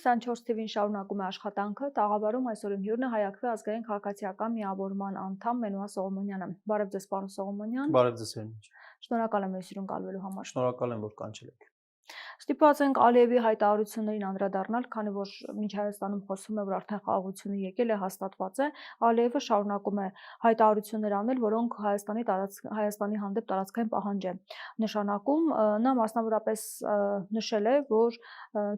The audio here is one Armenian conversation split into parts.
24 թվին շարունակում է աշխատանքը, տաղավարում այսօրին հյուրն է հայաքվե ազգային քաղաքացիական միավորման անդամ Մենուա Սողոմոնյանը։ Բարև ձեզ, պարոն Սողոմոնյան։ Բարև ձեզ, Հերմինչ։ Շնորհակալ եմ այսօրին կալվելու համար։ Շնորհակալ եմ, որ կանչել եք։ Ստիպված ենք Ալիևի հայտարարություններին անդրադառնալ, քանի որ մինչ Հայաստանում խոսվում է, որ արդեն խաղաղությունը եկել է, հաստատված է, Ալիևը շարունակում է հայտարարություններ անել, որոնք Հայաստանի հանդեպ տարածքային պահանջ է նշանակում։ Նա մասնավորապես նշել է, որ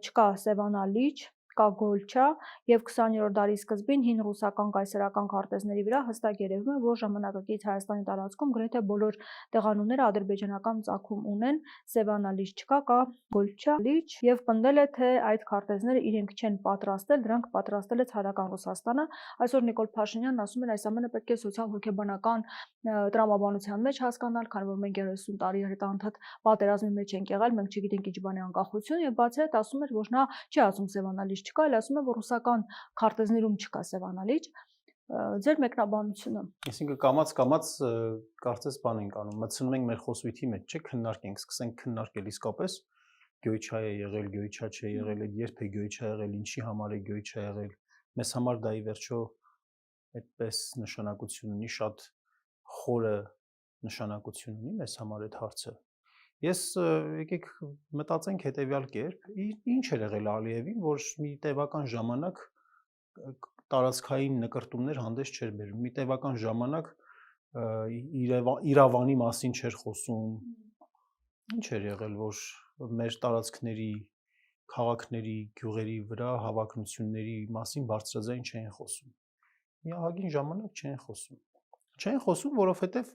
չկա Սևանա լիճ, կա Գոլչա եւ 20-րդ դարի սկզբին հին ռուսական կայսերական քարտեզների վրա հստակ երևում է, որ ժամանակակից Հայաստանի տարածքում գրեթե բոլոր տեղանունները ադրբեջանական ծագում ունեն, Սևանա լիճ չկա, կա Գոլչա լիճ եւ պնդել է, թե այդ քարտեզները իրենք չեն պատրաստել, դրանք պատրաստել է Ցարական Ռուսաստանը։ Այսօր Նիկոլ Փաշինյանն ասում է, այս ամենը պետք է սոցիալ-հոգեբանական տրամաբանության մեջ հասկանալ, քանի որ մենք 30 տարի հետանթադ պատերազմի մեջ ենք եղել, մենք չգիտենք ինչ բան է անկախություն եւ բացի այդ ասում էր, որ նա չի ասում Սևանա լիճ չկա, այլ ասում է, որ ռուսական քարտեզներում չկա Սևանա լիճ։ Ձեր մեկնաբանությունը։ Այսինքն կամաց կարծես բան ենք անում, մտցնում ենք մեր խոսույթի մեջ, չէ՞, քննարկենք, սկսենք քննարկել իսկապես Գյոյչա է եղել, Գյոյչա չէ եղել, երբ է Գյոյչա եղել, ինչի համար է Գյոյչա եղել։ Մեզ համար դա ի վերջո այդպես նշանակություն ունի, շատ խորը նշանակություն ունի մեզ համար այդ հարցը։ Ես եկեք մտածենք հետևյալ կերպ, ինչ էր եղել Ալիևին, որ մի տևական ժամանակ տարածքային նկրտումներ հանդես չէր բերում, մի տևական ժամանակ Իրավանի մասին չէր խոսում, ինչ էր եղել, որ մեր տարածքների, քաղաքների, գյուղերի վրա հավակնությունների մասին բարձրաձայն չէին խոսում, մի ահագին ժամանակ չէին խոսում, որովհետև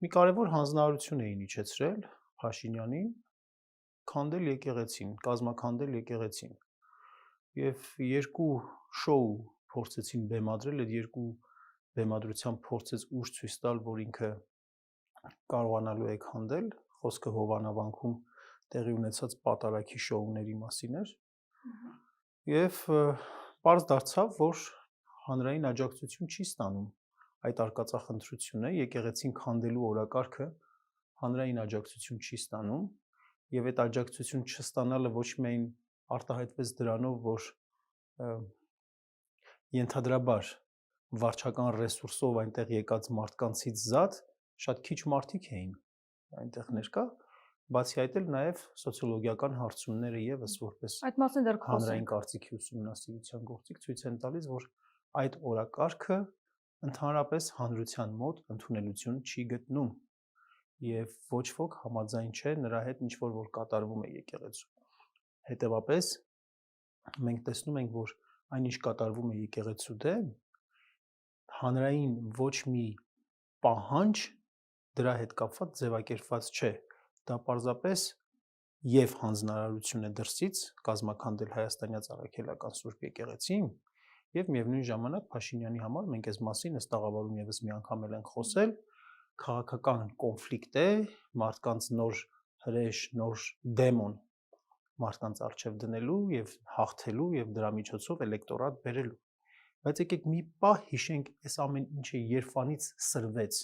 մի կարևոր հանձնարարություն էին իջեցրել Փաշինյանին, քանդել եկեղեցին, կազմաքանդել եկեղեցին եւ երկու շոու փորձեցին բեմադրել, այդ երկու բեմադրությամբ փորձեց ուժ ցույց տալ, որ ինքը կարողանալու է քանդել, խոսքը Հովանավանքում տեղի ունեցած պատարագի շոուների մասին էր եւ պարզ դարձավ, որ հանրային աջակցություն չի ստանում այդ արկածախնդրությունը, եկեղեցին քանդելու օրակարգը հանրային աջակցություն չի ստանում եւ այդ աջակցություն չստանալը ոչ միայն արտահայտվեց դրանով, որ ենթադրաբար վարչական ռեսուրսով այնտեղ եկած մարդկանցից զատ շատ քիչ մարդիկ էին այնտեղ ներկա, բացի այդ էլ նաեւ սոցիոլոգիական հարցումները եւս որպես այդ մասին դեռ հանրային կարծիքի ուսումնասիրության գործիք ցույց են տալիս, որ այդ օրակարգը ընդհանրապես հանրության մոտ ընդունելություն չի գտնում եւ ոչ ոք համաձայն չէ նրա հետ ինչ որ կատարվում է եկեղեցում։ Հետևաբար մենք տեսնում ենք, որ այնինչ կատարվում է եկեղեցու դեմ, հանրային ոչ մի պահանջ դրա հետ կապված ձևակերպված չէ։ Դա պարզապես եւ հանձնարարություն է դրսից կազմաքանդել հայաստանյաց առաքելական Սուրբ եկեղեցին եւ միևնույն ժամանակ Փաշինյանի համար մենք այս մասին ըստ աղավարում եւս մի անգամ ենք խոսել, քաղաքական կոնֆլիկտ է, մարդկանց նոր հրեշ, նոր դեմոն մարդկանց առջև դնելու եւ հաղթելու եւ դրա միջոցով էլեկտորատ բերելու։ Բայց եկեք մի պահ հիշենք այս ամեն ինչը երբանից սրվեց։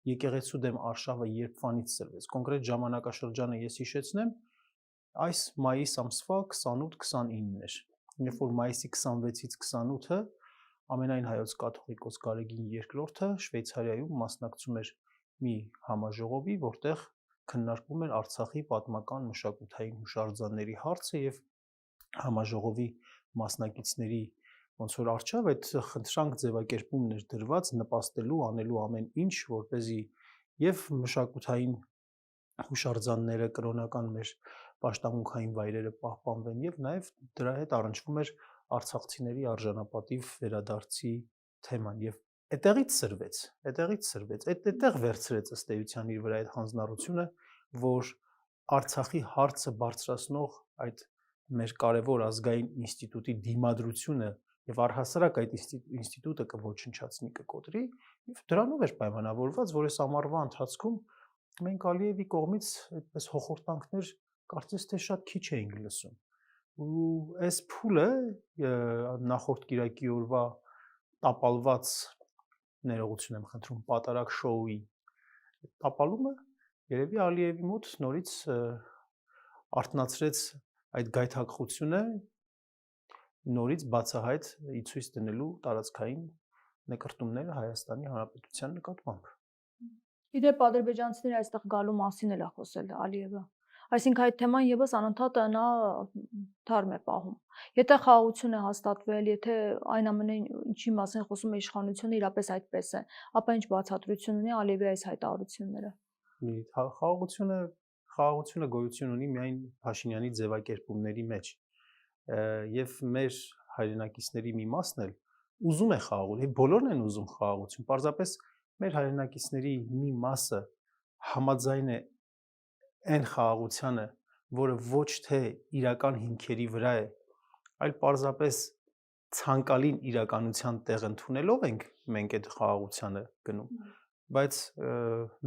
Եկեղեցու դեմ արշավը երբանից սրվեց։ Կոնկրետ ժամանակաշրջանը ես հիշեցնեմ, այս մայիս ամսվա 28-29-ն էր։ Երբ որ մայիսի 26-ից 28-ը ամենայն հայոց կաթողիկոս Գարեգին II-ը Շվեյցարիայում մասնակցում էր մի համաժողովի, որտեղ քննարկվում էր Արցախի պատմական մշակութային հուշարձանների հարցը եւ համաժողովի մասնակիցների ոնց որ արչավ այդ խնդրանք ձևակերպումն էր դրված նպաստելու անելու ամեն ինչ, որպեսզի եւ մշակութային հուշարձանները կրոնական մեր պաշտամունքային վայրերը պահպանվեն եւ նաեւ դրա հետ առնչվում էր արցախցիների արժանապատիվ վերադարձի թեման եւ այդտեղից սրվեց, այդտեղ վերցրեց ըստ էության իր վրա այդ հանձնառությունը, որ Արցախի հարցը բարձրացնող այդ մեր կարևոր ազգային ինստիտուտի դիմադրությունը եւ առհասարակ այդ ինստիտուտը կոչնչացնի, կկոտրի եւ դրանով էր պայմանավորված, որ այս ամառվա ընթացքում մենք Ալիևի կողմից այդպես հոխորտանքներ կարծես թե շատ քիչ էինք լսում։ Ու այս փուլը նախորդ կիրակի օրվա տապալված ներողություն եմ խնդրում պատարագ շոուի տապալումը երևի Ալիևի մոտ նորից արթնացրեց այդ գայթակղությունը նորից բացահայտ ցույց դնելու տարածքային նկրտումները Հայաստանի Հանրապետության նկատմամբ։ Իդեպ ադրբեջանցիների այստեղ գալու մասին էլ է խոսել Ալիևը։ Այսինքն այդ թեման եւս անընդհատ նա թարմ է պահում։ Եթե խաղաղություն է հաստատվել, եթե այն ամենը ինչի մասին խոսում է իշխանությունը իրապես այդպես է, ապա ինչ բացատրություն ունի Ալիևի այս հայտարարությունները։ Խաղաղությունը գոյություն ունի միայն Փաշինյանի ձևակերպումների մեջ։ Եվ մեր հայրենակիցների մի մասն էլ ուզում է խաղաղություն, բոլորն են ուզում խաղաղություն, պարզապես մեր հայրենակիցների մի մասը համաձայն է այն խաղաղությանը, որը ոչ թե իրական հիմքերի վրա է, այլ պարզապես ցանկալին իրականության տեղ ընդունելով ենք մենք այդ խաղաղությանը գնում, բայց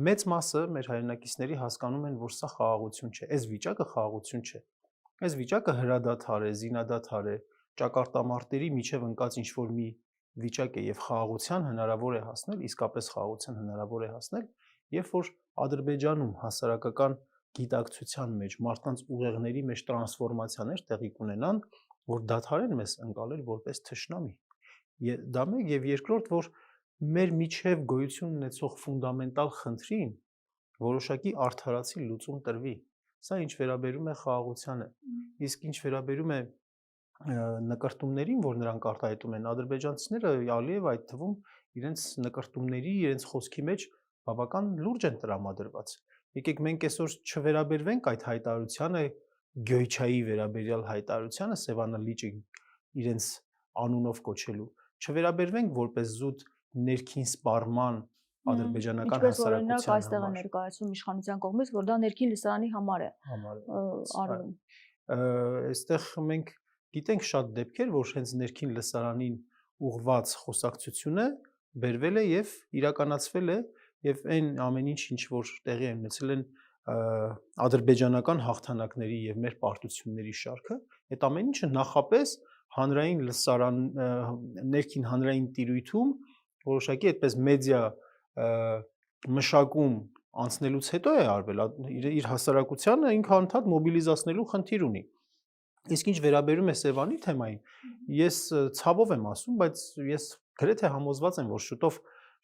մեծ մասը մեր հայրենակիցների հասկանում են, որ սա խաղաղություն չէ, այս վիճակը խաղաղություն չէ, այս վիճակը հրադադար է, զինադադար է, ճակատամարտերի միջև ընկած ինչ-որ մի վիճակ է եւ խաղաղության հնարավոր է հասնել, իսկապես խաղաղության հնարավոր է հասնել, երբ որ Ադրբեջանում հասարակական գիտակցության մեջ, մարդկանց ուղեղների մեջ տրանսֆորմացիաներ տեղի կունենան, որ դադարեն մեզ ընկալել որպես թշնամի։ Դա մեկ եւ երկրորդ, որ մեր միջև գոյություն ունեցող ֆունդամենտալ խնդրին որոշակի արդարացի լուծում տրվի։ Սա ինչ վերաբերում է խաղաղությանը, իսկ ինչ վերաբերում է նկրտումներին, որ նրանք արտահայտում են, ադրբեջանցիները Ալիև այդ թվում իրենց նկրտումների, իրենց խոսքի մեջ բավական լուրջ են տրամադրված։ Եկեք մենք այսօր չվերաբերվենք այդ հայտարարությանը, Գյոյչայի վերաբերյալ հայտարարությանը, Սևանա լիճը իրենց անունով կոչելու, չվերաբերվենք որպես զուտ ներքին սպառման ադրբեջանական հասարակության այստեղ է ներկայացում իշխանության կողմից, որ դա ներքին լսարանի համար է արվում։ Այստեղ մենք գիտենք շատ դեպքեր, որ հենց ներքին լսարանին ուղղված խոսակցությունը բերվել է եւ իրականացվել է եւ այն ամեն ինչ որ տեղի է ունեցել են ադրբեջանական հաղթանակների եւ մեր պարտությունների շարքը, այդ ամեն ինչը նախապես հանրային լսարան ներքին հանրային տիրույթում որոշակի այդպես մեդիա մշակում անցնելուց հետո է արվել, իր հասարակությանը ինքը անդադ մոբիլիզացնելու խնդիր ունի։ Իսկ ինչ վերաբերում է Սևանի թեմային, ես ցավով եմ ասում, բայց ես գրեթե համոզված եմ, որ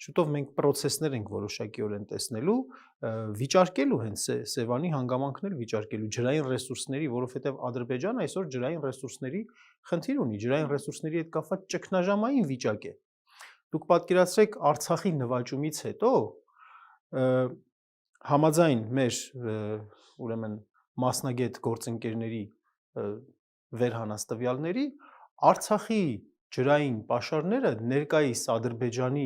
շուտով մենք process-ներ ենք որոշակիորեն տեսնելու, վիճարկելու հենց Սևանի հանգամանքներ վիճարկելու ջրային ռեսուրսների, որովհետև Ադրբեջանը այսօր ջրային ռեսուրսների խնդիր ունի, ջրային ռեսուրսների հետ կապված ճգնաժամային վիճակ է։ Դուք պատկերացրեք Արցախի նվաճումից հետո համաձայն մեր ուրեմն մասնագետ գործընկերների վերհանած տվյալների Արցախի ջրային պաշարները ներկայիս Ադրբեջանի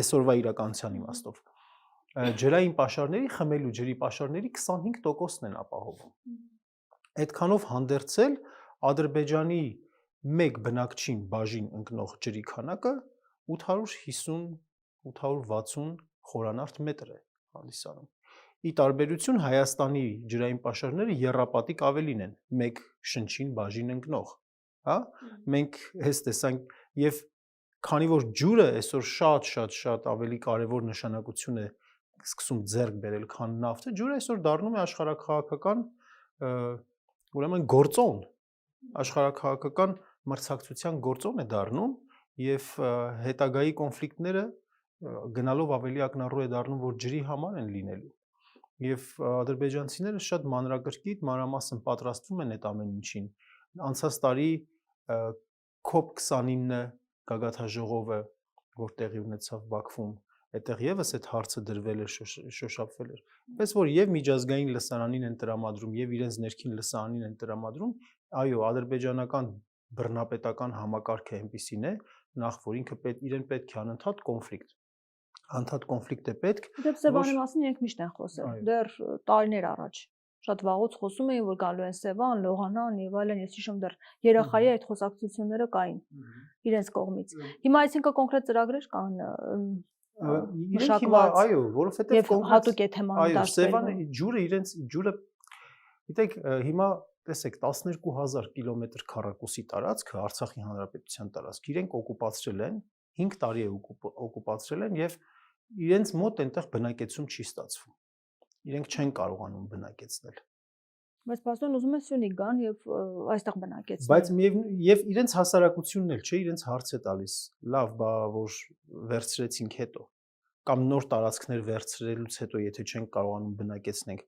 այսօրվա իրականության իմաստով ջրային պաշարների, խմելու ջրի պաշարների 25%-ն են ապահովում։ Այդքանով հանդերձել Ադրբեջանի մեկ բնակչին բաժին ընկնող ջրի քանակը 850-860 խորանարդ մետր է հանդիսանում։ Ի տարբերություն Հայաստանի ջրային պաշարները եռապատիկ ավելին են, մեկ շնչին բաժին ընկնող, հա։ Մենք հենց տեսանք եւ քանի որ ջուրը այսօր շատ ավելի կարևոր նշանակություն է սկսում ձեռք բերել, քան նավթը, ջուրը այսօր դառնում է աշխարհաքաղաքական ուրեմն գործոն, աշխարհաքաղաքական մրցակցության գործոն է դառնում եւ հետագայի կոնֆլիկտները գնալով ավելի ակնառու է դառնում, որ ջրի համար են լինելու։ Եվ ադրբեջանցիները շատ մանրակրկիտ, մանրամասն պատրաստվում են այդ ամեն ինչին։ Անցած տարի COP29 գագաթաժողովը, որ տեղի ունեցավ Բաքվում, այդտեղ եւս այդ հարցը դրվել էր, շոշափվել էր։ Պես որ եւ միջազգային լսարանին են տրամադրում, եւ իրենց ներքին լսարանին են տրամադրում, այո, ադրբեջանական բռնապետական համակարգը այնպիսին է, նախ որ ինքը իրեն պետք է անընդհատ կոնֆլիկտ է պետք։ Դեպ Սևանի մասին իրենք միշտ են խոսել, դեռ տարիներ առաջ։ Շատ վաղուց խոսում էին, որ գալու են Սևան, Լողանան եւ այլն, ես հիշում դեռ երեխայի այդ խոսակցությունները կային իրենց կողմից։ Հիմա այսինքն կոնկրետ ծրագրեր կան մշակված, այո, որովհետեւ հատուկ է թեման դարձել։ Սևանի ջուրը, գիտեք, հիմա տեսեք 12000 կիլոմետր քառակուսի տարածքը Արցախի հանրապետության տարածք իրենք օկուպացրել են, 5 տարի է օկուպացրել են եւ իրենց մոտ այնտեղ բնակեցում չի ստացվում։ Իրենք չեն կարողանում բնակեցնել։ Բայց պաստորն ուզում են Սյունիք գան եւ այստեղ բնակեցնեն։ Բայց եւ իրենց հասարակությունն էլ չէ, իրենց հարց է տալիս։ Լավ, բա որ վերցրեցինք հետո կամ նոր տարածքներ վերցրելուց հետո եթե չենք կարողանում բնակեցնենք,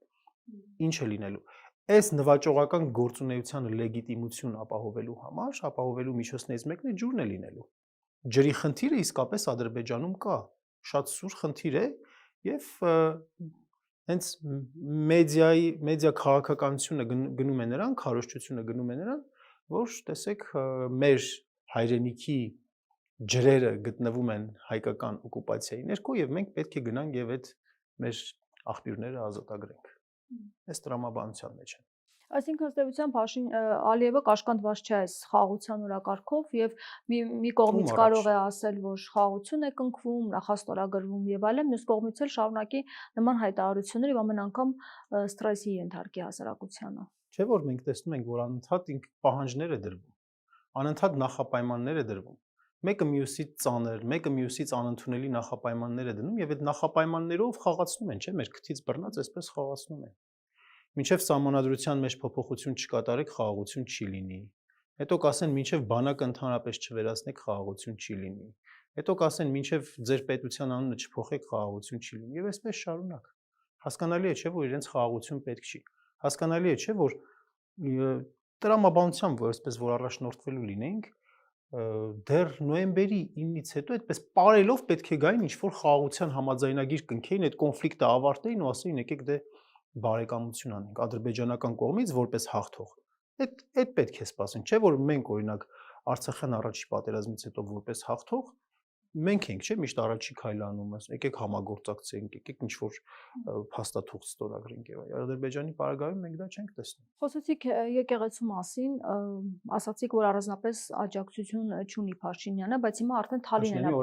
ինչ է լինելու։ Այս նվաճողական գործունեությանը լեգիտիմություն ապահովելու համար, ապահովելու միջոցներից մեկն է ջուրն է լինելու։ Ջրի խնդիրը իսկապես Ադրբեջանում կա, շատ սուր խնդիր է եւ հենց մեդիա քաղաքականությունը գնում է նրան, քարոզչությունը գնում է նրան, որ տեսեք մեր հայրենիքի ջրերը գտնվում են հայկական օկուպացիայի ներքո եւ մենք պետք է գնանք եւ այդ մեր աղբյուրները ազատագրենք։ Այս տրամաբանության մեջ են։ Այսինքն ըստ էության Ալիևը կաշկանդված չէ այս խաղաղության օրակարգով եւ մի կողմից կարող է ասել, որ խաղաղություն է կնքվում, նախաստորագրվում եւ այլն, մյուս կողմից էլ շարունակի նման հայտարարություններ եւ ամեն անգամ ստրեսի ենթարկի հասարակությանը։ Չէ՞ որ մենք տեսնում ենք, որ անընդհատ պահանջներ է դրվում, անընդհատ նախապայմաններ է դրվում։ Մեկը մյուսից ծանր, մեկը մյուսից անընդունելի նախապայմաններ է դնում եւ այդ նախապայմաններով խաղացնում են, չէ՞, մեր քթից բռնած այսպես խաղացնում են։ Մինչև սահմանադրության մեջ փոփոխություն չկատարեք, խաղաղություն չի լինի։ Հետո կասեն, մինչև բանակը ընդհանրապես չվերացնեք, խաղաղություն չի լինի։ Հետո կասեն, մինչև ձեր պետության անունը չփոխեք, խաղաղություն չի լինի։ Եվ այսպես շարունակ։ Հասկանալի է, չէ՞, որ իրենց խաղաղություն պետք չի։ Հասկանալի է, չէ՞, որ տրամաբանությամբ, որ այսպես որ առաջնորդվելու լինենք, դեռ նոյեմբերի 9-ից հետո այդպես պարելով պետք է գային ինչ-որ խաղաղության համաձայնագիր կնքեին, այդ կոնֆլիկտը ավարտեին ու ասեին, եկեք դե բարեկամություն անենք ադրբեջանական կողմից որպես հաղթող։ Այդ պետք է սպասենք, չէ՞ որ մենք օրինակ Արցախյան առաջի պատերազմից հետո որպես հաղթող մենք ենք, չէ՞, միշտ առաջի քայլը անում, եկեք համագործակցենք, եկեք ինչ-որ փաստաթուղթ ստորագրենք եւ այլն։ Ադրբեջանի պարագայում մենք դա չենք տեսնում։ Խոսեցիք եկեղեցու մասին, ասացիք, որ առանձնապես աջակցություն չունի Փաշինյանը, բայց հիմա արդեն Թալինն է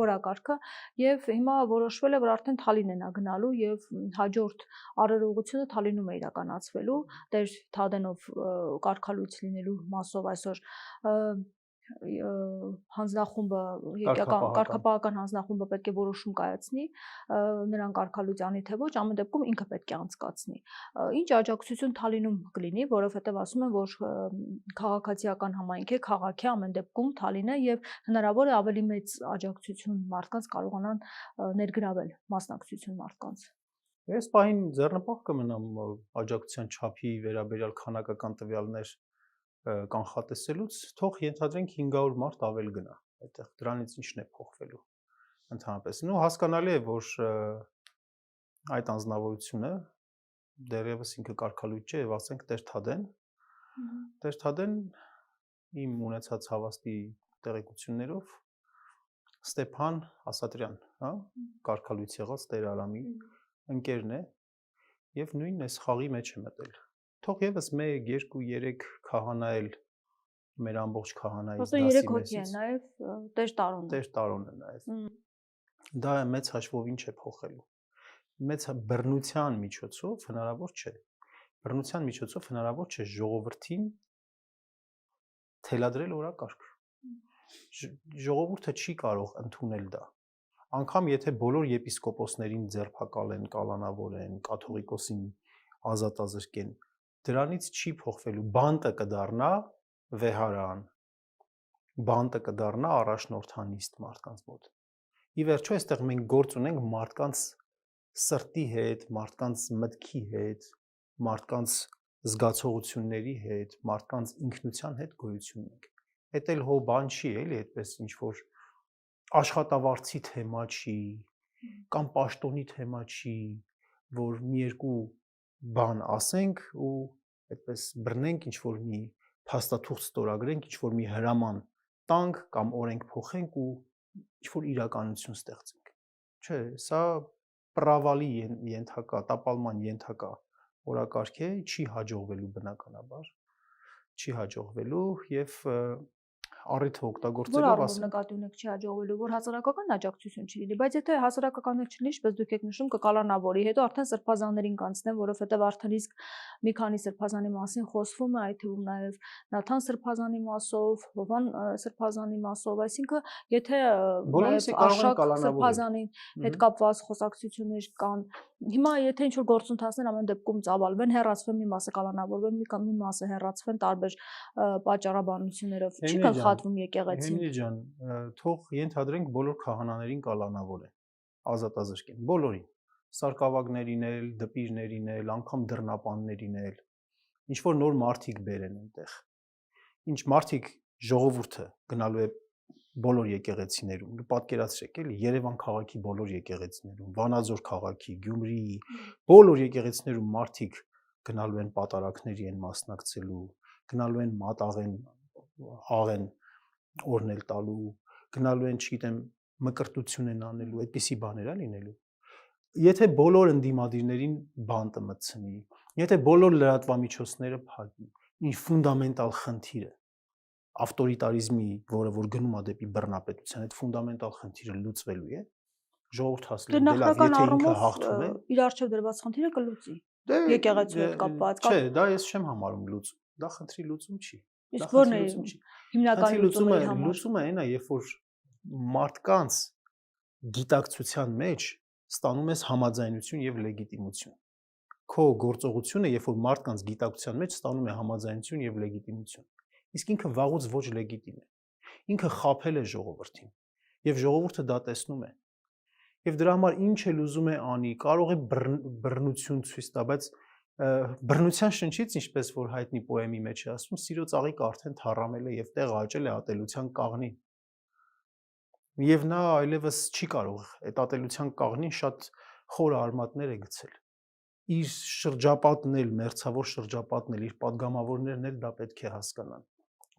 օրակարգը եւ հիմա որոշվել է, որ արդեն Թալինն է գնալու եւ հաջորդ արարողությունը Թալինում է իրականացվելու Տեր Թադենով կարգալույց լինելու մասով այսօր հանձնախումբը կարգապահական հանձնախումբը պետք է որոշում կայացնի նրան կարգալույց անի թե ոչ, ամեն դեպքում ինքը պետք է անցկացնի։ Ինչ աջակցություն Թալինում կլինի, որովհետև ասում են, որ քաղաքացիական համայնք է, քաղաք է ամեն դեպքում Թալինը եւ հնարավոր է ավելի մեծ աջակցություն մարդկանց կարողանան ներգրավել մասնակցություն մարդկանց։ Այս պահին ձեռնպահ կմնամ աջակցության չափի վերաբերյալ քանակական տվյալներ կանխատեսելուց, թող ենթադրենք 500 մարդ ավել գնա այդտեղ, դրանից ինչն է փոխվելու ընդհանրապես։ Նու հասկանալի է, որ այդ անձնավորությունը դեռևս ինքը կարգալույց չէ եւ ասենք Տեր Թադեն իմ ունեցած հավաստի տեղեկություններով Ստեփան Ասատրյան, հա, կարգալույց եղած Տեր Արամի ընկերն է եւ նույն այս խաղի մեջ է մտել։ Թող եւս 1, 2, 3 քահանա էլ մեր ամբողջ քահանայից դասի մեսից։ Նաեւ Տեր Տարոնը նաեւ։ Դա մեծ հաշվով ինչ է փոխելու։ Մեծ բռնության միջոցով հնարավոր չէ։ Բռնության միջոցով հնարավոր չէ ժողովրդին թելադրել օրակարգ։ Ժողովուրդը չի կարող ընդունել դա։ Անկամ եթե բոլոր եպիսկոպոսներին ձերբակալեն, կալանավորեն, կաթողիկոսին ազատազրկեն, դրանից չի փոխվելու, բանտը կդառնա վեհարան, բանտը կդառնա առաջնորդանիստ մարդկանց մոտ։ Ի վերջո այստեղ մենք գործ ունենք մարդկանց սրտի հետ, մարդկանց մտքի հետ, մարդկանց զգացողությունների հետ, մարդկանց ինքնության հետ գոյություն ունենք։ Էդ էլ հո բան չի, էլի, այդպես ինչ որ աշխատավարձի թեմա չի, կամ պաշտոնի թեմա չի, որ մի երկու բան ասենք ու այդպես բռնենք ինչ որ մի փաստաթուղթ ստորագրենք, ինչ որ մի հրաման տանք կամ օրենք փոխենք ու ինչ որ իրականություն ստեղծենք։ Չէ, սա պրավալի ենթակա, տապալման ենթակա օրակարգ է, չի հաջողվելու բնականաբար, չի հաջողվելու եւ առիթը Որ օգտագործելով առումով ասեմ, նկատի ունեք չի հաջողվելու, որ հասարակական աջակցություն չի լինի, բայց եթե հասարակականներ չլինի, ինչպես դուք եք նշում, կկալանավորի, հետո արդեն սրբազաններին կանցնեն, որովհետև արդեն իսկ մի քանի սրբազանի մասին խոսվում է, այդ թվում նաև Նաթան սրբազանի մասով, Հովան սրբազանի մասով, այսինքն եթե բոլորիս նաև կարող են Արշակ կալանավորել։ սրբազանի հետ կապված խոսակցություններ կան, հիմա եթե ինչ-որ գործընթացներ ամեն դեպքում ծավալվեն, հեռացվեն մի մասը կալանավորվեն, մի մասը հեռացվեն տարբեր պատճառաբանություններով, չի գլխատվում եկեղեցին։ Հեմինե ջան, թող ենթադրենք բոլոր քահանաներին կալանավորեն, ազատազրկեն, բոլորին, սարկավագներին էլ, դպիրներին էլ, անգամ դռնապաններին էլ, ինչ որ նոր մարդիկ բերեն այնտեղ։ Ինչ մարդիկ ժողովուրդը գնալու է բոլոր եկեղեցիներում, դու պատկերացրեք էլի Երևան քաղաքի բոլոր եկեղեցիներում, Վանաձոր քաղաքի, Գյումրիի բոլոր եկեղեցիներում մարդիկ գնալու են պատարակների են մասնակցելու, գնալու են մատաղեն, աղեն օրնել տալու, գնալու են, չգիտեմ, մկրտություն են անելու, այդպիսի բաներ է լինելու։ Եթե բոլոր ընդդիմադիրներին բանտը մտցնի, եթե բոլոր լրատվամիջոցները փակի, ինչ ֆունդամենտալ խնդիրը ավտորիտարիզմի, որը որ գնում է դեպի բռնապետության, այդ ֆունդամենտալ խնդիրը լուծվելու է, ժողովուրդ հասնելու է, դե լավ, եթե ինքը հաղթում է, իր արժեվ դրված խնդիրը կլուծի։ Եկեղեցու հետ կապված։ Չէ, դա ես չեմ համարում լուծում։ Դա խնդրի լուծում չի։ Իսկ ո՞րն է հիմնական լուծումը համար։ Լուծումը այն է, երբ որ մարդկանց գիտակցության մեջ ստանում ես համաձայնություն եւ լեգիտիմություն։ Քո գործողությունը, երբ որ մարդկանց գիտակցության մեջ ստանում է համաձայնություն եւ լեգիտիմություն։ Իսկ ինքը վաղուց ոչ լեգիտիմ է։ Ինքը խաբել է ժողովրդին եւ ժողովուրդը դա տեսնում է։ Եվ դրա համար ինչ էլ ուզում է անի, կարող է բռնություն ցույց տա, բայց բռնության շնչից, ինչպես որ հայտնի պոեմի մեջ է ասում, սիրո ծաղիկը արդեն թառամել է եւ տեղ աճել է ատելության կաղնին։ Եվ նա այլևս չի կարող այդ ատելության կաղնին շատ խոր արմատներ է գցել։ Իր շրջապատն էլ, մերձավոր շրջապատն էլ, իր падգամավորներն էլ դա պետք է հասկանան,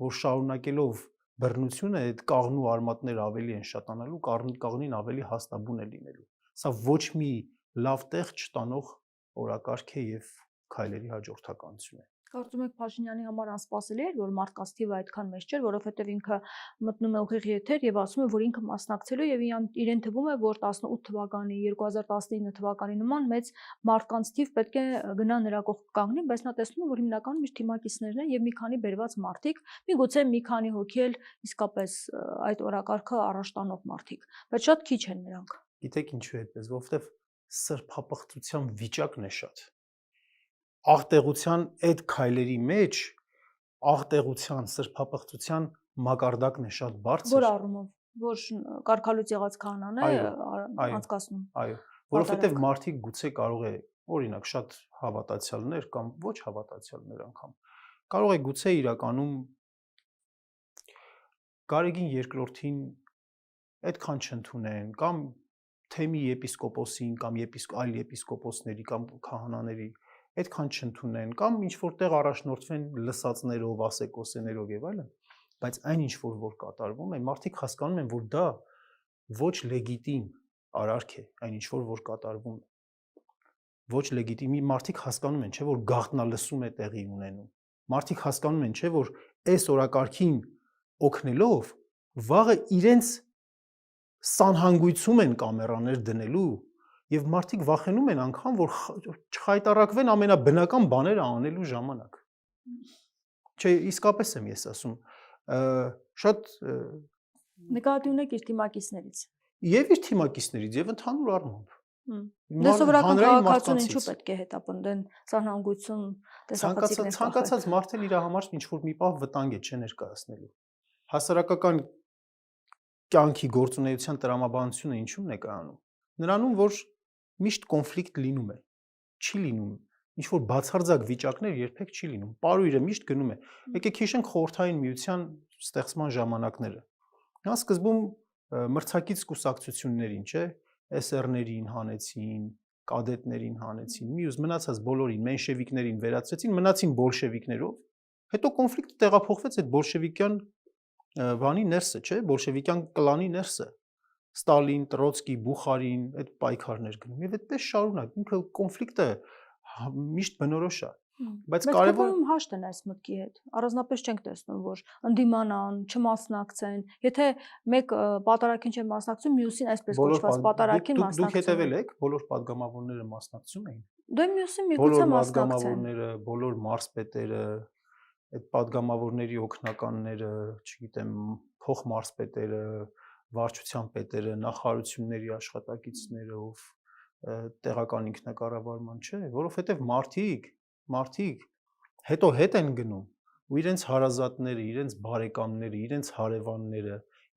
որ շարունակելով բռնությունը այդ կաղնու արմատները ավելի են շատանալու, կաղնին ավելի հաստաբուն է լինելու։ Սա ոչ մի լավ տեղ չտանող օրակարգ է եւ քայլերի հաջորդականություն է։ Կարծում եք Փաշինյանի համար անսպասելի էր, որ մարդկանց թիվը այդքան մեծ չէր, որովհետև ինքը մտնում է ուղիղ եթեր եւ ասում է, որ ինքը մասնակցելու եւ իրեն թվում է, որ 18 թվականի, 2019 թվականի նման մեծ մարդկանց թիվ պետք է գնա նրա կողք կանգնի, բայց նա տեսնում է, որ հիմնականում իր թիմակիցներն են եւ մի քանի բերված մարդիկ, միգուցե մի քանի հոգի էլ իսկապես այդ օրակարգը առաջ տանող մարդիկ, բայց շատ քիչ են նրանք։ Գիտեք ինչու է այդպես, որովհետեւ սրբապղծության վիճակն է շատ։ Աղտեղության այդ քայլերի մեջ աղտեղության, սրբապղծության մակարդակն է շատ բարձր։ Որ առումով, որ կարգալուց եղած քահանան է անցկացնում։ Այո, որովհետև մարդիկ գուցե կարող է, օրինակ, շատ հավատացյալներ կամ ոչ հավատացյալներ անգամ, կարող է գուցե իրականում Գարեգին երկրորդին այդքան չընդունեն կամ թեմի եպիսկոպոսին կամ այլ եպիսկոպոսների կամ քահանաների այդքան չընդունեն կամ ինչ որտեղ առաջնորդվեն լսածներով, ասեկոսեներով եւ այլն, բայց այն ինչ որ կատարվում է, մարդիկ հասկանում են, որ դա ոչ լեգիտիմ արարք է, այն ինչ որ կատարվում է։ Ոչ լեգիտիմ, մարդիկ հասկանում են, չէ՞ որ գաղտնալսում է տեղի ունենում։ Մարդիկ հասկանում են, չէ՞ որ այս օրակարգին օգնելով վաղը իրենց սանհանգույցում են կամերաներ դնելու եւ մարդիկ վախենում են անգամ, որ չխայտարակվեն ամենաբնական բաները անելու ժամանակ։ Չէ, իսկապես եմ ես ասում, շատ նկատի ունեք իր թիմակիցներից։ Եվ իր թիմակիցներից եւ ընդհանուր առմամբ։ Դե սովորական քաղաքացուն ինչու պետք է հետապնդեն սանհանգույցում տեսախցիկներ։ Ցանկացած մարդ էլ իր համար ինչ որ մի պահ վտանգ է չէ ներկայացնելու։ Հասարակական կյանքի գործունեության տրամաբանությունը ինչու՞մն է կայանում։ Նրանում, որ միշտ կոնֆլիկտ լինում է, չի լինում, ինչ որ բացարձակ վիճակներ երբեք չի լինում։ Պարույրը միշտ գնում է։ Եկեք հիշենք խորհրդային միության ստեղծման ժամանակները։ Նա սկզբում մրցակից կուսակցություններին, չէ, SR-ներին հանեցին, կադետներին հանեցին, մյուս մնացած բոլորին, մենշևիկներին վերացրեցին, մնացին բոլշևիկներով։ Հետո կոնֆլիկտը տեղափոխվեց այդ բոլշևիկյան բանի ներսը, չէ, բոլշևիկյան կլանի ներսը։ Ստալին, Տրոցկի, Բուխարին այդ պայքարներ գնում եւ այդպես շարունակ։ Ինքը կոնֆլիկտը միշտ բնորոշ է։ Բայց Բայց կարևոր ԿՊ-ում հաշտ են այս մտքի հետ։ Առանձնապես չենք տեսնում, որ ընդդիմանան, չմասնակցեն։ Եթե մեկ պատարագին չեն մասնակցում, մյուսին այսպես կոչված պատարագին դուք մասնակցում են։ հետևել եք, բոլոր падգամավորները մասնակցում էին։ Դե մյուսին միգուցե Բոլոր մասնակցեն։ падգամավորները, բոլոր մարզպետերը, այդ падգամավորների օգնականները, չգիտեմ, փոխմարզպետերը, վարչության պետերը, նախարարությունների աշխատակիցները, ով տեղական ինքնակառավարման չէ, որովհետև մարդիկ հետո հետ են գնում ու իրենց հարազատները, իրենց բարեկամները, իրենց հարևանները,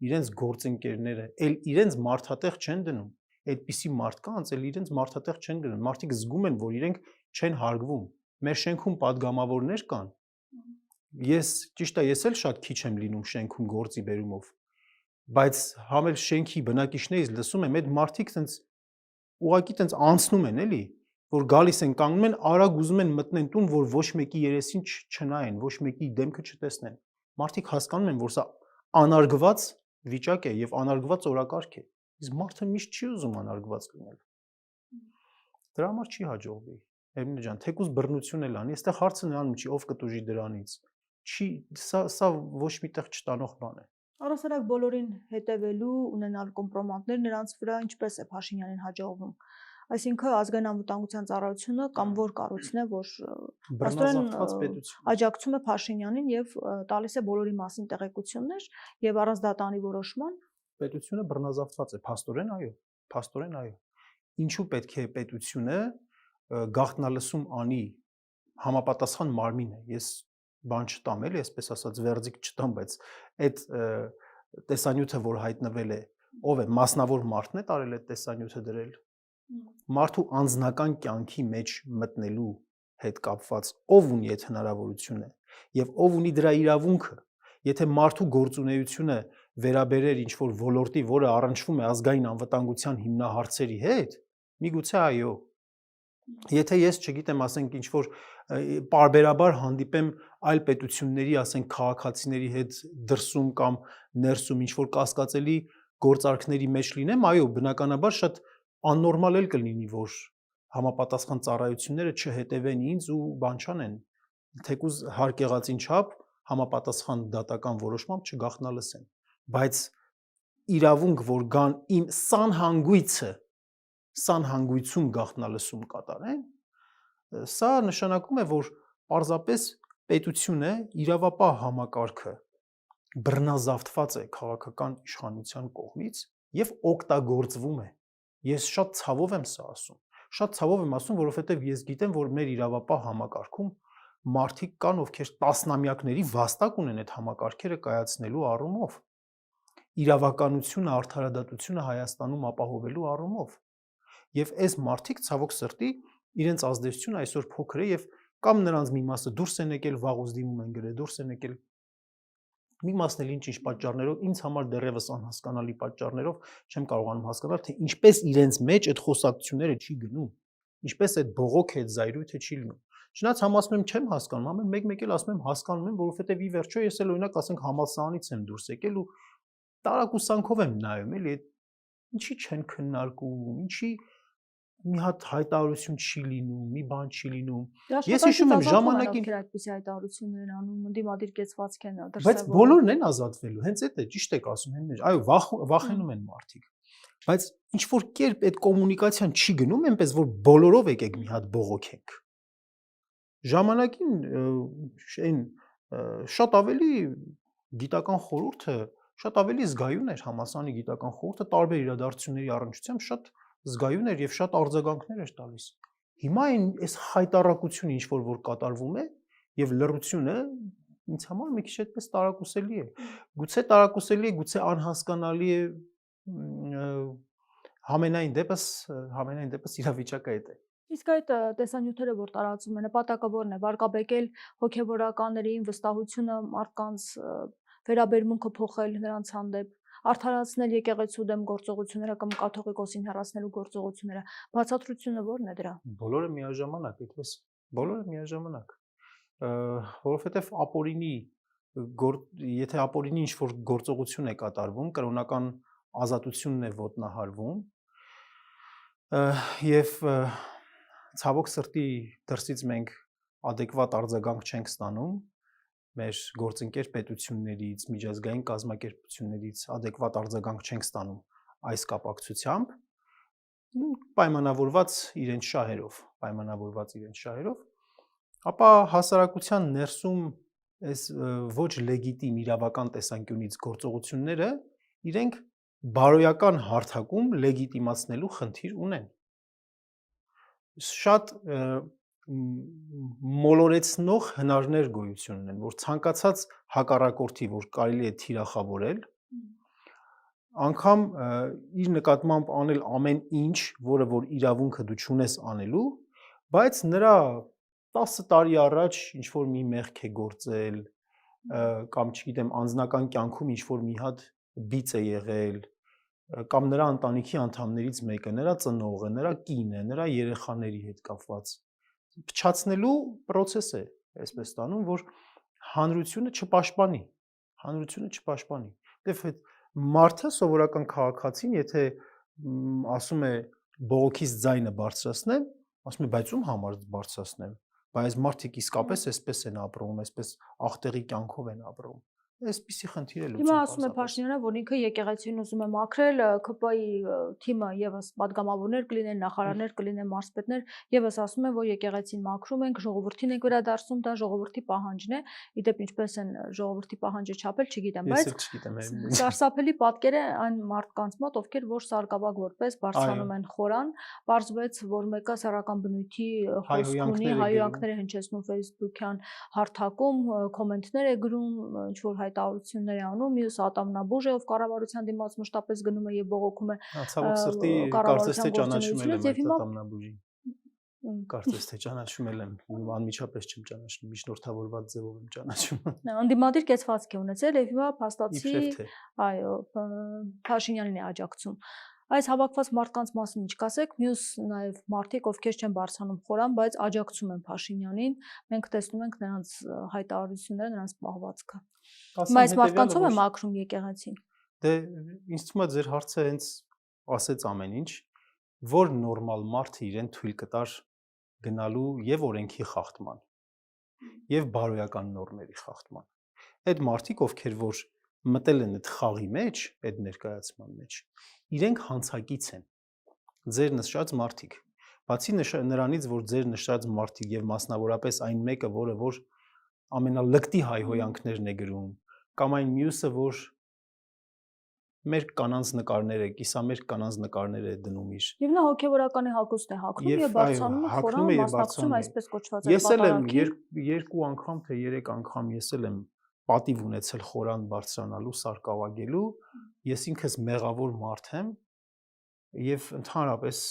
իրենց գործընկերները, ել իրենց մարդատեղ չեն դնում։ Այդպիսի մարդկանց ել իրենց մարդատեղ չեն դնում։ Մարդիկ զգում են, որ իրենք չեն հարգվում։ Մեր շենքում падգամավորներ կան։ Ճիշտ է, ես էլ շատ քիչ եմ լինում շենքում գործի բերումով, բայց համ էլ շենքի բնակիչներից լսում եմ, այդ մարդիկ տենց ուղղակի տենց անցնում են, էլի, որ գալիս են կանգնում են, արագ ուզում են մտնեն տուն, որ ոչ մեկի երեսին չնայեն, ոչ մեկի դեմքը չտեսնեն։ Մարդիկ հասկանում են, որ սա անարգված վիճակ է եւ անարգված օրակարգ է։ Իսկ մարդը միշտ չի ուզում անարգված լինել։ Դրա համար չի հաջողվի։ Էմինե ջան, թեկուզ բռնություն էլ անի, այստեղ հարցը նրանում չի, ով կտուժի դրանից։ Չի, սա ոչ միտեղ չտանող բան է։ Առասարակ բոլորին հետևելու, ունենալ կոմպրոմատներ նրանց վրա, ինչպես է Փաշինյանին հաջողվում։ Այսինքն ազգային անվտանգության ծառայությունը կամ որ կառույցն է, որ բռնազավթված պետություն աջակցում է Փաշինյանին եւ տալիս է բոլորի մասին տեղեկություններ եւ առանց դատանի որոշման պետությունը բռնազավթված է, փաստորեն այո։ Ինչու պետք է պետությունը գաղտնալսում անի համապատասխան մարմինը։ Ես բան չտամ էլի, այսպես ասած վերձիկ չտամ, բայց այդ տեսանյութը, որ հայտնվել է, ով է, մասնավոր մարդն է տարել այդ տեսանյութը դրել։ Մարդու անձնական կյանքի մեջ մտնելու հետ կապված ով ունի այդ հնարավորությունը եւ ով ունի դրա իրավունքը։ Եթե մարդու գործունեությունը վերաբերեր ինչ որ ոլորտի, որը առնչվում է ազգային անվտանգության հիմնահարցերի հետ, միգուցե այո։ Եթե ես չգիտեմ, ասենք ինչ որ պարբերաբար հանդիպեմ այլ պետությունների, ասենք քաղաքացիների հետ դրսում կամ ներսում ինչ որ կասկածելի գործարքների մեջ լինեմ, այո, բնականաբար շատ աննորմալ էլ կլինի, որ համապատասխան ծառայությունները չհետևեն ինձ ու բան չանեն, թեկուզ հարկ եղածին չափ համապատասխան դատական որոշմամբ չգաղտնալսեն, բայց իրավունք, որ գան իմ սանհանգույցում գաղտնալսում կատարեն, սա նշանակում է, որ պարզապես պետությունը, իրավապահ համակարգը բռնազավթված է քաղաքական իշխանության կողմից եւ օգտագործվում է։ Ես շատ ցավով եմ սա ասում։ Շատ ցավով եմ ասում, որովհետեւ ես գիտեմ, որ մեր իրավապահ համակարգում մարդիկ կան, ովքեր տասնամյակների վաստակ ունեն այդ համակարգերը կայացնելու առումով, իրավականությունը, արդարադատությունը Հայաստանում ապահովելու առումով։ Եվ այս մարդիկ ցավոք սրտի իրենց ազդեցությունը այսօր փոքր է եւ կամ նրանց մի մասը դուրս են եկել, վաղուց դիմում են գրել, դուրս են եկել, մի մասն էլ ինչ-ինչ պատճառներով, ինձ համար դեռևս անհասկանալի պատճառներով չեմ կարողանում հասկանալ, թե ինչպես իրենց մեջ այդ խոսակցությունները չի գնում, ինչպես այդ բողոքը, այդ զայրույթը չի լինում։ Չնայած համասում եմ չեմ հասկանում, ամեն մեկ էլ ասում եմ հասկանում եմ, որովհետեւ ի վերջո ես էլ օրինակ ասենք համալսարանից եմ դուրս եկել ու տարակուսանքով եմ նայում, էլի, ինչի չեն քննարկում, ինչի մի հատ հայտարարություն չի լինում, մի բան չի լինում։ Ես հիշում եմ ժամանակին այդպիսի հայտարարություններ են անում, ընդդիմադիր կեցվածք են դրսևորում։ Բայց բոլորն են ազատվելու, հենց այդ է, ճիշտ եք ասում, հենց այո, վախենում են մարդիկ։ Բայց ինչ որ կերպ այդ կոմունիկացիան չի գնում, այնպես որ բոլորով եկեք մի հատ բողոքենք։ Ժամանակին այն շատ ավելի գիտական խորհուրդը, շատ ավելի զգայուն էր համասարանի գիտական խորհուրդը տարբեր իրադարձությունների առնչությամբ շատ զգայուն էր եւ շատ արձագանքներ էր տալիս։ Հիմա այս հայտարարությունը ինչ որ կատարվում է եւ լռությունը ինձ համար մի քիչ այդպես տարակուսելի է։ Գուցե տարակուսելի է, գուցե անհասկանալի է, համենայն դեպս իրավիճակը այդ է։ Իսկ այդ տեսանյութերը, որ տարածում են, նպատակը ո՞րն է, վարկաբեկել հոգեվորականներին, վստահությունը մարդկանց, վերաբերմունքը փոխել նրանց հանդեպ, արդարացնել եկեղեցու դեմ գործողությունները կամ կաթողիկոսին հեռացնելու գործողությունները, բացատրությունը ո՞րն է դրա։ Բոլորը միաժամանակ, այդպես, բոլորը միաժամանակ, որովհետև եթե ապօրինի ինչ որ գործողություն է կատարվում, կրոնական ազատությունն է ոտնահարվում, եւ ցավոք սրտի դրսից մենք adekvat արձագանք չենք ստանում մեր գործընկեր պետություններից, միջազգային կազմակերպություններից adekvat արձագանք չենք ստանում այս կապակցությամբ, պայմանավորված իրենց շահերով, ապա հասարակության ներսում այս ոչ լեգիտիմ իրավական տեսանկյունից գործողությունները իրենք բարոյական հարթակում լեգիտիմացնելու խնդիր ունեն։ Շատ մոլորեցնող հնարներ գոյություն ունեն, որ ցանկացած հակառակորդի, որ կարելի է թիրախավորել, անգամ իր նկատմամբ անել ամեն ինչ, որը որ իրավունքը դու չունես անելու, բայց նրա 10 տարի առաջ ինչ որ մի մեղք է գործել, կամ չգիտեմ, անձնական կյանքում ինչ որ մի հատ բիծ է եղել, կամ նրա ընտանիքի անդամներից մեկը, նրա ծնողը, նրա կինը, նրա երեխաների հետ կապված փչացնելու process է, այսպես տանում, որ հանրությունը չպաշտպանի։ Դե մարդը սովորական քաղաքացին, եթե ասում է բողոքից ձայնը բարձրացնեմ, ասում է բայց ում համար բարձրացնեմ, բայց մարդիկ իսկապես այսպես են ապրում, այսպես աղտեղի կյանքով են ապրում։ Այսպիսի խնդիր է լուծում։ Հիմա ասում է Փաշինյանը, որ ինքը եկեղեցին ուզում է մաքրել, ՔՊ-ի թիմը եւս պատգամավորներ կլինեն, նախարարներ կլինեն, մարզպետներ, եւս ասում են, որ եկեղեցին մաքրում ենք, ժողովրդին ենք վերադարձնում, դա ժողովրդի պահանջն է։ Իդեպ ինչպես են ժողովրդի պահանջը չափել, չգիտեմ, բայց սարսափելի պատկեր է այն մարդկանց մոտ, ովքեր որ սարկավակ որպես բարձրանում են խորան, պարզվեց, որ մեկը սեռական բնույթի խոսք ունի, հայհոյանքներ է հնչեցնում Facebook-յան հարթակում, կոմենտներ է գրում, ինչ որ հայտարարություններ է անում, մյուս ատամնաբուժ է, ով կառավարության դիմաց մշտապես գնում է եւ բողոքում է։ Ցավոք սրտի կարծես թե ճանաչում եմ այդ ատամնաբուժին։ Կարծես թե ճանաչում եմ, անմիջապես չեմ ճանաչում, միջնորդավորված ձևով եմ ճանաչում։ Անդիմադիր կեցվածք է ունեցել եւ հիմա փաստացի, այո, Փաշինյանին է աջակցում։ Այս հավաքված մարդկանց մասին ինչ կասեք, մյուս նաև մարդիկ, ովքեր չեն բարձրանում խորան, բայց աջակցում են Փաշինյանին, մենք տեսնում ենք նրանց հայտարարությունները, նրանց պահվածքը։ Բայց մարդկանցով է մաքրում եկեղեցին։ Դե ինձ թվում է ձեր հարցը հենց ասեց ամեն ինչ, որ նորմալ մարդը իրեն թույլ կտար գնալու եւ օրենքի խախտման եւ բարոյական նորմերի խախտման։ Այդ մարդիկ, ովքեր որ մտել են այդ խաղի մեջ, այդ ներկայացման մեջ, իրենք հանցակից են, ձեր նշած մարդիկ, բացի նրանից, որ ձեր նշած մարդիկ եւ մասնավորապես այն մեկը, որը որ ամենալկտի հայհոյանքներն է գրում, կամ այն մյուսը, որ մեր կանանց նկարները, կիսամերկ կանանց նկարներ է դնում իր։ Եվ նա հոգեվորականի հագուստ է հագնում եւ բարձրանում է խորան, մասնակցում այսպես կոչված այս պատահարին։ Ես էլ եմ 2 անգամ թե 3 անգամ ես էլ եմ պատիվ ունեցել խորան բարձրանալու, սարկավագելու, ես ինքս մեղավոր մարդ եմ եւ ընդհանրապես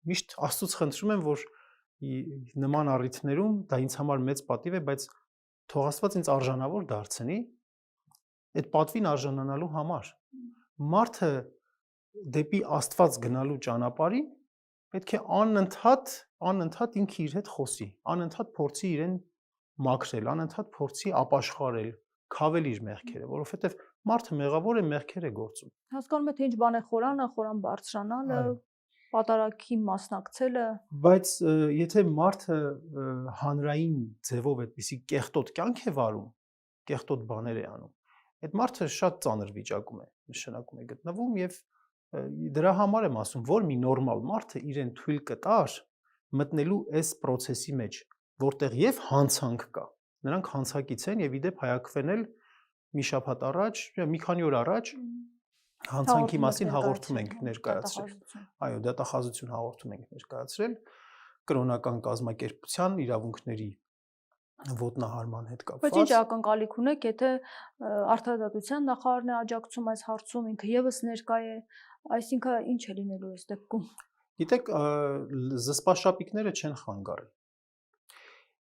միշտ Աստծուց խնդրում եմ, որ նման առիթներում դա ինձ համար մեծ պատիվ է, բայց թող Աստված ինձ արժանավոր դարձնի այդ պատվին արժանանալու համար։ Մարդը դեպի Աստված գնալու ճանապարհին պետք է անընդհատ ինքը իր հետ խոսի, անընդհատ փորձի իրեն մաքրել, անընդհատ փորձի ապաշխարել, քավել իր մեղքերը, որովհետև մարդը մեղավոր է, մեղքեր է գործում։ Հասկանում եք, թե ինչ բան է խորանը, խորան բարձրանալը, պատարագի մասնակցելը։ Բայց եթե մարդը հանրային ձևով այդպիսի կեղտոտ կյանք է վարում, կեղտոտ բաներ է անում, այդ մարդը շատ ծանր վիճակում է, նշանակում է գտնվում եւ դրա համար եմ ասում, որ մի նորմալ մարդը իրեն թույլ կտար մտնելու այս process-ի մեջ, որտեղ եւ հանցանք կա։ Նրանք հանցակից են եւ իդեպ հայակվեն էլ մի շաբաթ առաջ, մի քանի օր առաջ հանցանքի մասին հաղորդում ենք ներկայացրել։ Այո, դատախազություն հաղորդում ենք ներկայացրել կրոնական կազմակերպության իրավունքների ոտնահարման հետ կապված։ Բայց ինչ ակնկալիք ունեք, եթե Արդարադատության նախարարն է աջակցում այս հարցում, ինքը եւս ներկա է, այսինքն ինչ է լինելու այս դեպքում։ Գիտեք, զսպաշապիկները չեն խանգարել։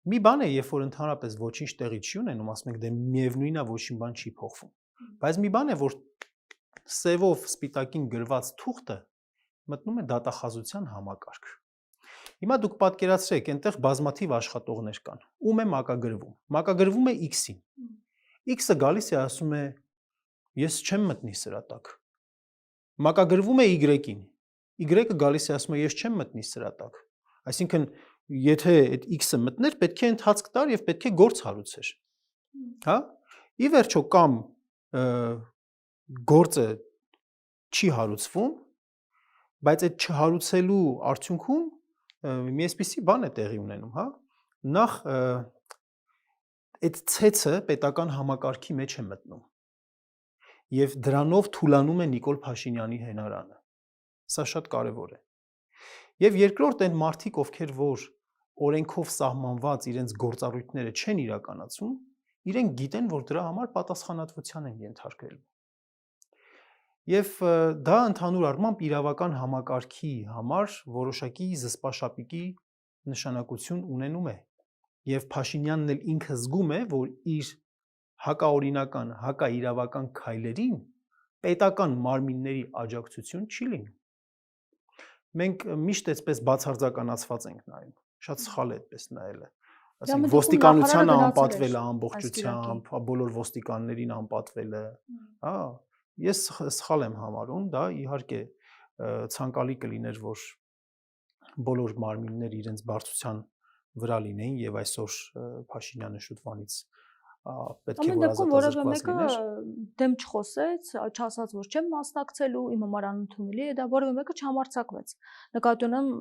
Մի բան է, երբ որ ընդհանրապես ոչինչ տեղի չի ունենում, ասում ենք դե միևնույնն է, ոչինչ բան չի փոխվում։ Բայց մի բան է, որ սևով սպիտակին գրված թուղթը մտնում է դատախազության համակարգ։ Հիմա դուք պատկերացրեք, այնտեղ բազմաթիվ աշխատողներ կան։ Ում է մակագրվում։ Մակագրվում է X-ին։ X-ը գալիս է ասում է ես չեմ մտնի սրա տակ։ Մակագրվում է Y-ին։ Y-ը գալիս է ասում է ես չեմ մտնի սրա տակ։ Այսինքն եթե այդ x-ը մտներ, պետք է ընթացք տար եւ պետք է գործ հարուցեր։ Հա? Ի վերջո կամ գործը չի հարուցվում, բայց այդ չհարուցելու արդյունքում մի այսպիսի բան է տեղի ունենում, հա? Նախ այդ ցեցը պետական համակարգի մեջ է մտնում։ Եվ դրանով թուլանում է Նիկոլ Փաշինյանի հենարանը։ Սա շատ կարևոր է։ Եվ երկրորդ այն մարդիկ, ովքեր որ օրենքով սահմանված իրենց գործառույթները չեն իրականացում, իրենք գիտեն, որ դրա համար պատասխանատվության են ենթարկվելու։ Եվ դա ընդհանուր առմամբ իրավական համակարգի համար որոշակի զսպաշապիկի նշանակություն ունենում է։ Եվ Փաշինյանն էլ ինքը զգում է, որ իր հակաօրինական, հակաիրավական քայլերին պետական մարմինների աջակցություն չի լինում։ Մենք միշտ այսպես բացարձականացված ենք նայում, շատ սխալ է այդպես նայելը։ Ասենք ոստիկանությանը անպատվել է ամբողջությամբ, բոլոր ոստիկաններին անպատվել է, հա, ես սխալ եմ համարում, դա իհարկե ցանկալի կլիներ, որ բոլոր մարմինները իրենց բարձրության վրա լինեին եւ այսօր Փաշինյանը շուտվանից պետք է որ ազատազրկված լիներ։ Դեմ չխոսեց, չասաց, որ չեմ մասնակցելու, իմ համար անընդունելի է դա, որևէ մեկը չհամարձակվեց։ Նկատի ունեմ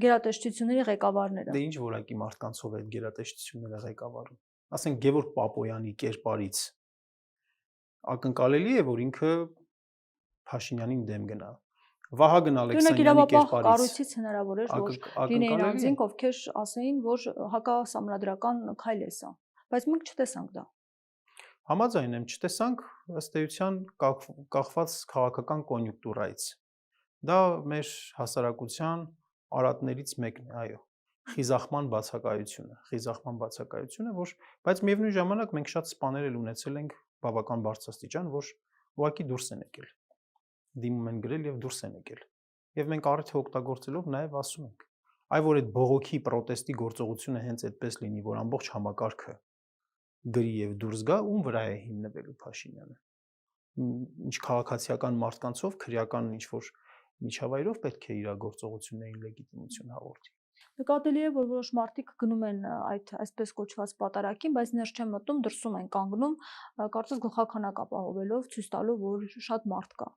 գերատեսչությունների ղեկավարները։ Դե ինչ որակի մարդկանցով է այդ գերատեսչությունները ղեկավարում։ Ասենք Գևորգ Պապոյանի կերպարից ակնկալելի է, որ ինքը Փաշինյանին դեմ գնա։ Վահագն Ալեքսանյանի կերպարից կառույցից հնարավոր էր, որ լինեին անձինք, ովքեր ասեին, որ հակասահմանադրական քայլ է սա, բայց մենք չտեսանք դա։ Համաձայն եմ, չտեսանք ըստ էության կախված քաղաքական կոնյունկտուրայից։ Դա մեր հասարակության արատներից մեկն է, այո, խիզախման բացակայությունը, որ բայց միևնույն ժամանակ մենք շատ սպաներ էլ ունեցել ենք բավական բարձրաստիճան, որ ուղղակի դուրս են եկել։ Դիմում են գրել եւ դուրս են եկել։ Եվ մենք առիթը օգտագործելով նաեւ ասում ենք, այ որ այդ բողոքի պրոտեստի գործողությունը հենց այդպես լինի, որ ամբողջ համակարգը գրի եւ դուրս գա, ում վրա է հիմնվելու Փաշինյանը։ Ինչ քաղաքացիական մարդկանցով, քրեական ինչ որ միջավայրով պետք է իր գործողություններին լեգիտիմություն հաղորդի։ Նկատելի է, որ որոշ մարդիկ գնում են այդ այսպես կոչված պատարակին, բայց ներս չեն մտնում, դրսում են կանգնում, կարծես գլխաքանակ ապահովելով, ցույց տալով, որ շատ մարդ կա։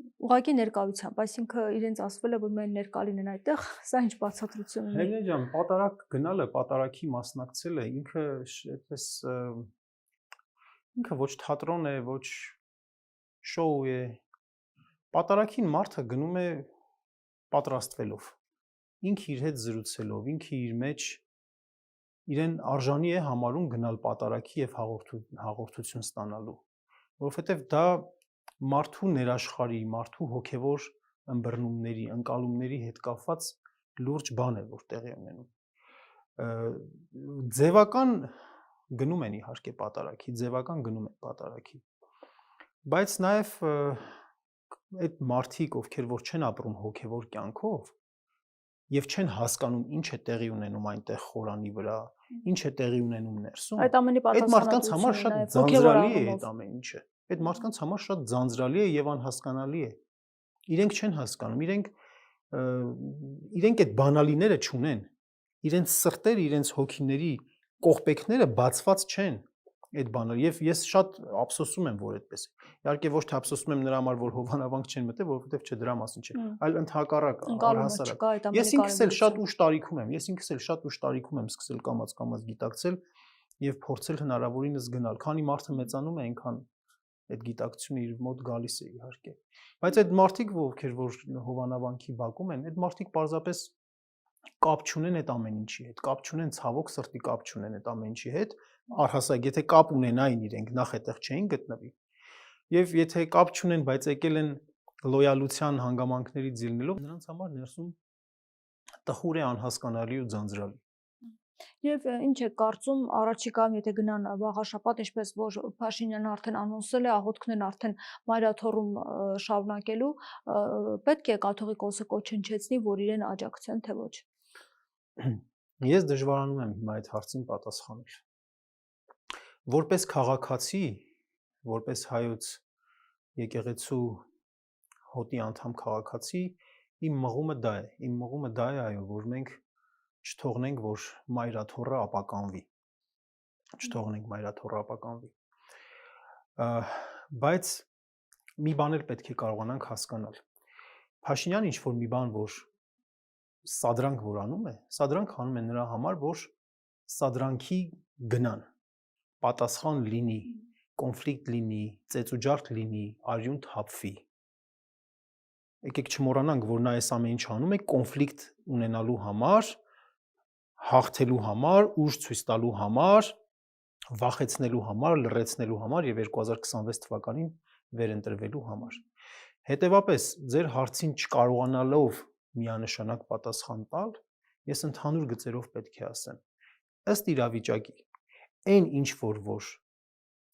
Ուղղակի ներկայությամբ, այսինքն իրենց ասվել է, որ մենք ներկա լինեն այդտեղ, սա ինչ բացատրություն ունի։ Հերնե ջան, պատարակ գնալը, պատարակի մասնակցելը ինքը այդպես ինքը ոչ թատրոն է, ոչ շոու է։ Պատարակին մարդը գնում է պատրաստվելով, ինքը իր հետ զրուցելով, ինքը իր մեջ իրեն արժանի է համարում գնալ պատարակի եւ հաղորդություն ստանալու, որովհետեւ դա մարդու ներաշխարհի, մարդու հոգեվոր ըմբռնումների, ընկալումների հետ կապված լուրջ բան է, որ տեղի ունենում։ Ձևական գնում են իհարկե պատարակի, ձևական գնում են պատարակի, բայց նաեւ այդ մարդիկ, ովքեր որ չեն ապրում հոգեվոր կյանքով եւ չեն հասկանում ինչ է տեղի ունենում այնտեղ խորանի վրա, ինչ է տեղի ունենում ներսում, այդ ամենի մարդկանց համար շատ ձանձրալի է այդ ամեն ինչը։ Այդ մարդկանց համար շատ ձանձրալի է եւ անհասկանալի է։ Իրենք չեն հասկանում, իրենք այդ բանալիները չունեն։ Իրենց սրտերը, իրենց հոգիների կողպեքները բացված չեն այդ բանը եւ ես շատ ափսոսում եմ, որ այդպես է։ Իհարկե ոչ թե ափսոսում եմ նրա համար, որ հովանավանք չեն մտել, որովհետեւ չէ դրա մասին չէ, այլ ընդհակառակը, առհասարակ։ Ես ինքս էլ շատ ուշ տարիքում եմ սկսել կամաց գիտակցել եւ փորձել հնարավորինս գնալ, քանի մարդը մեծանում է, այնքան այդ գիտակցությունը իր մոտ գալիս է իհարկե։ Բայց այդ մարդիկ, ովքեր որ հովանավանքի բակում են, այդ մարդիկ պարզապես կապ չունեն այդ ամեն ինչի հետ, կապ չունեն ցավոք սրտի կապ չունեն այդ ամեն ինչի հետ, առհասարակ եթե կապ ունենային իրենք նախ այդտեղ չէին գտնվի։ Եվ եթե կապ չունեն, բայց եկել են լոյալության հանգամանքներից ելնելով, նրանց համար ներսում տխուր է, անհասկանալի ու ձանձրալի։ Եվ ինչ է կարծում առաջիկայում, եթե գնան վաղաշաբաթ, ինչպես որ Փաշինյանը արդեն անոնսել է, աղոթքներն արդեն մայրաթոռում շարունակելու, պետք է կաթողիկոսը կոչնչեցնի, որ իրեն աջակցեն, թե ոչ։ Ես դժվարանում եմ հիմա այդ հարցին պատասխանել։ Որպես քաղաքացի, որպես հայոց եկեղեցու հոտի անդամ քաղաքացի, իմ մղումը դա է, այո, որ մենք չթողնենք, որ մայրաթոռը ապականվի։ Չթողնենք մայրաթոռը ապականվի։ Բայց մի բան էլ պետք է կարողանանք հասկանալ։ Փաշինյանը ինչ-որ մի բան, որ սադրանք որ անում է, սադրանք անում է նրա համար, որ սադրանքի գնան, պատասխան լինի, կոնֆլիկտ լինի, ծեծուջարդ լինի, արյուն թափվի։ Եկեք չմոռանանք, որ նա այս ամեն ինչ անում է կոնֆլիկտ ունենալու համար, հաղթելու համար, ուժ ցույց տալու համար, վախեցնելու համար, լռեցնելու համար եւ 2026 թվականին վերընտրվելու համար։ Հետևաբար, ձեր հարցին չկարողանալով միանշանակ պատասխան տալ, ես ընդհանուր գծերով պետք է ասեմ, ըստ իրավիճակի, այն ինչ որ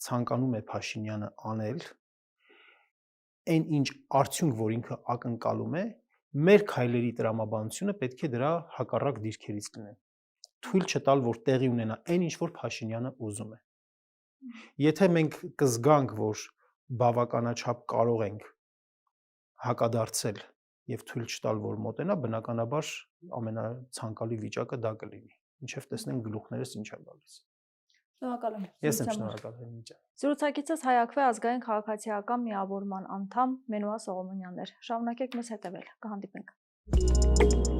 ցանկանում է Փաշինյանը անել, այն ինչ արդյունք, որ ինքը ակնկալում է, մեր քայլերի տրամաբանությունը պետք է դրա հակառակ դիրքերից լինեն։ Թույլ չտալ, որ տեղի ունենա այն ինչ որ Փաշինյանը ուզում է։ Եթե մենք կզգանք, որ բավականաչափ կարող ենք հակադարձել եւ թույլ չտալ, որ մոտենա, բնականաբար ամենացանկալի վիճակը դա կլինի։ Ինչեւ տեսնենք գլուխներս ինչ է գալիս։ Շնորհակալ եմ։ Ես եմ շնորհակալ եմ։ Զրուցակիցս Հայ-Ակվե ազգային քաղաքացիական միավորման անդամ Մենուա Սողոմոնյանն էր։ Շարունակեք մեզ հետևել։ Կհանդիպենք։